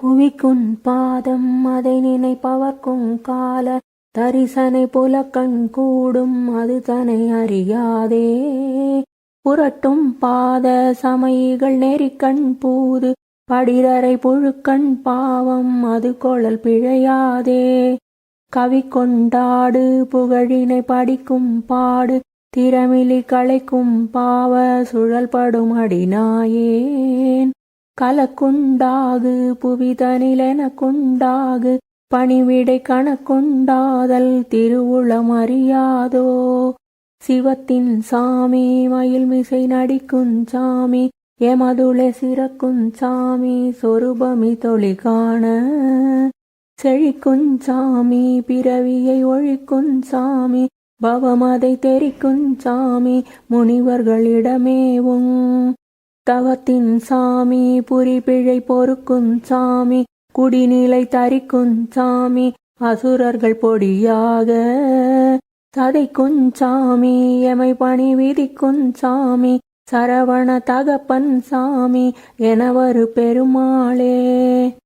புவிக்குன் பாதம் அதை நினைப்பவர்க்கும் கால தரிசனை புலக்கண் கூடும் அது தன்னை அறியாதே. புரட்டும் பாத சமயிகள் நெறிக்கண் பூது படிரறை புழுக்கண் பாவம் அது கொளல் பிழையாதே. கவி கொண்டாடு புகழினை படிக்கும் பாடு திறமிலி களைக்கும் பாவ சுழல்படும் அடிநாயேன். கலக்குண்டாகு புவிதனிலென கொண்டாகு பணிவிடை கணக்கொண்டாதல் திருவுளம் அறியாதோ. சிவத்தின் சாமி மயில்மிசை நடிக்குஞ் சாமி எமதுளை சிறக்குஞ் சாமி சொரூபமி தொழி காண. செழிக்குஞ் சாமி பிறவியை ஒழிக்குஞ் சாமி பவமதை தெரிக்குஞ் சாமி முனிவர்களிடமேவும். தவத்தின் சாமி புரிபிழை பொறுக்குஞ் சாமி குடிநிலை தரிக்குஞ் சாமி அசுரர்கள் பொடியாக. சதைக்குஞ் சாமி எமை பணி விதிக்குஞ் சாமி சரவண தகப்பன் சாமி எனவரு பெருமாளே.